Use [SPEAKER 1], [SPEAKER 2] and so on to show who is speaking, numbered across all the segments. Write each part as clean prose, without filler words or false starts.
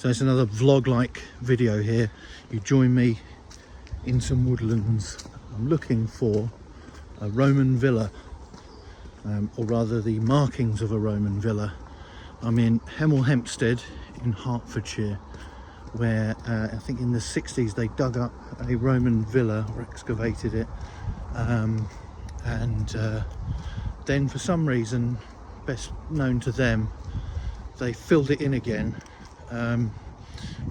[SPEAKER 1] So it's another vlog-like video here. You join me in some woodlands. I'm looking for a Roman villa, or rather the markings of a Roman villa. I'm in Hemel Hempstead in Hertfordshire, where I think in the 60s they dug up a Roman villa or excavated it, and then for some reason, best known to them, they filled it in again,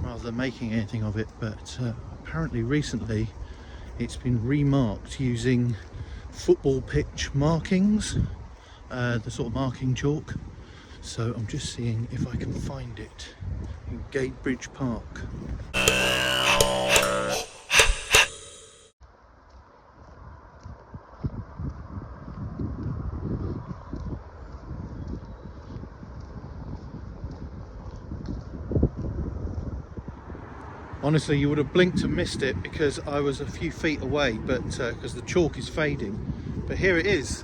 [SPEAKER 1] rather than making anything of it. But apparently recently it's been remarked using football pitch markings, the sort of marking chalk. So I'm just seeing if I can find it in Gatebridge Park. Honestly, you would have blinked and missed it because I was a few feet away, but because the chalk is fading. But here it is.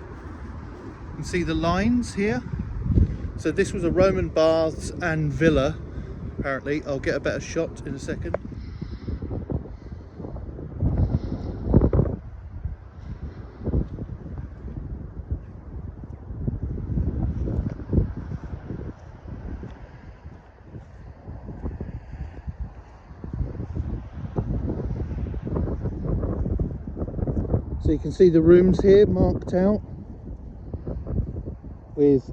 [SPEAKER 1] You can see the lines here. So this was a Roman baths and villa, apparently. I'll get a better shot in a second. So you can see the rooms here marked out with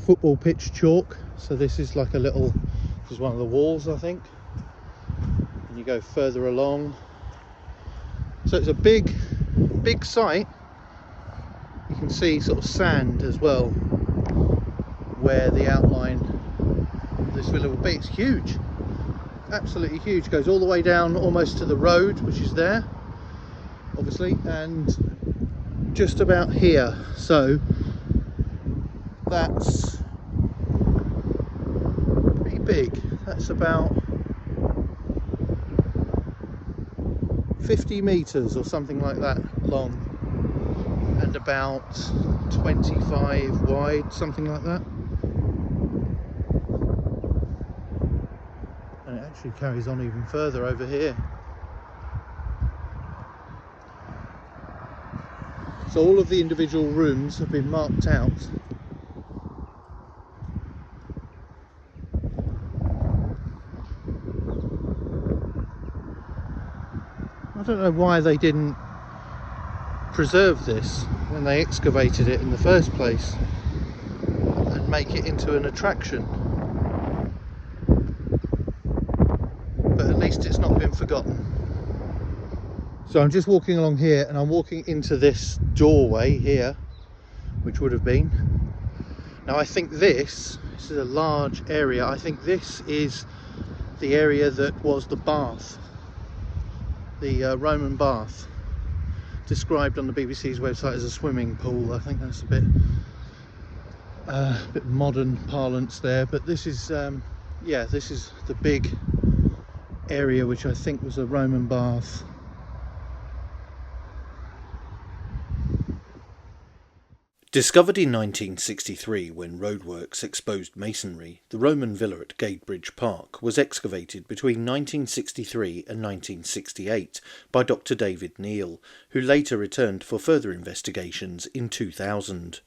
[SPEAKER 1] football pitch chalk. So this is like a little, this is one of the walls, I think. And you go further along. So it's a big site. You can see sort of sand as well, where the outline of this villa will be. It's huge, absolutely huge. Goes all the way down almost to the road, which is there, obviously, and just about here. So that's pretty big. That's about 50 meters or something like that long, and about 25 wide, something like that. And it actually carries on even further over here. So all of the individual rooms have been marked out. I don't know why they didn't preserve this when they excavated it in the first place and make it into an attraction. But at least it's not been forgotten. So I'm just walking along here, and I'm walking into this doorway here, which would have been. Now I think this is a large area. I think this is the area that was the bath, the Roman bath, described on the BBC's website as a swimming pool. I think that's a bit modern parlance there, but this is yeah, this is the big area which I think was a Roman bath.
[SPEAKER 2] Discovered in 1963 when roadworks exposed masonry, the Roman villa at Gatebridge Park was excavated between 1963 and 1968 by Dr. David Neal, who later returned for further investigations in 2000.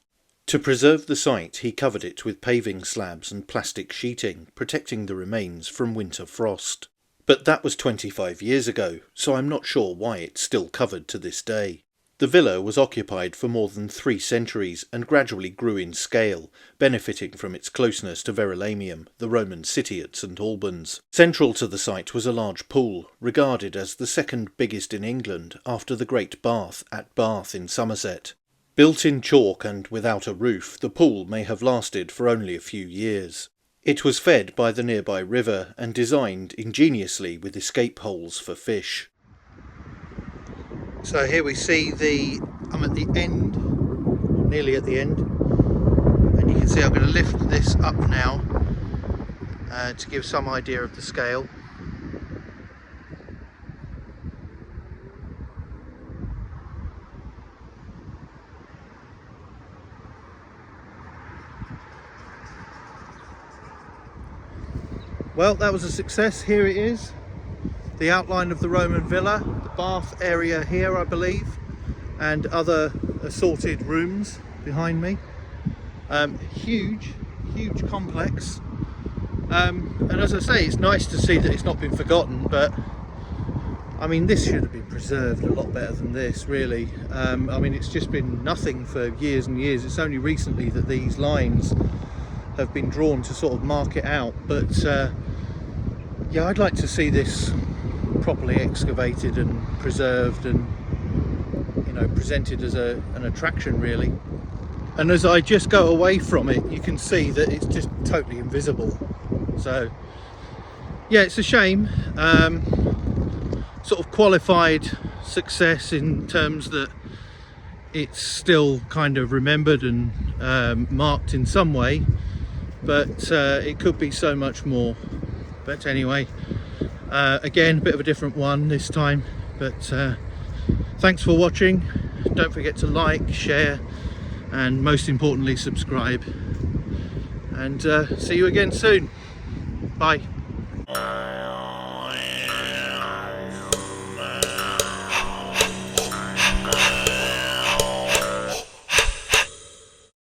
[SPEAKER 2] To preserve the site, he covered it with paving slabs and plastic sheeting, protecting the remains from winter frost. But that was 25 years ago, so I'm not sure why it's still covered to this day. The villa was occupied for more than 3 centuries and gradually grew in scale, benefiting from its closeness to Verulamium, the Roman city at St Albans. Central to the site was a large pool, regarded as the second biggest in England after the Great Bath at Bath in Somerset. Built in chalk and without a roof, the pool may have lasted for only a few years. It was fed by the nearby river and designed ingeniously with escape holes for fish.
[SPEAKER 1] So here we see I'm at the end, nearly at the end, and you can see I'm going to lift this up now to give some idea of the scale. Well, that was a success. Here it is, the outline of the Roman villa, the bath area here I believe, and other assorted rooms behind me. Huge complex, and as I say, it's nice to see that it's not been forgotten, but I mean, this should have been preserved a lot better than this, really. I mean, it's just been nothing for years and years. It's only recently that these lines have been drawn to sort of mark it out, but yeah, I'd like to see this properly excavated and preserved and, you know, presented as an attraction, really. And as I just go away from it, you can see that it's just totally invisible. So yeah, it's a shame. Sort of qualified success in terms that it's still kind of remembered and marked in some way, but it could be so much more. But anyway, again, a bit of a different one this time, but thanks for watching. Don't forget to like, share, and most importantly subscribe, and see you again soon. Bye.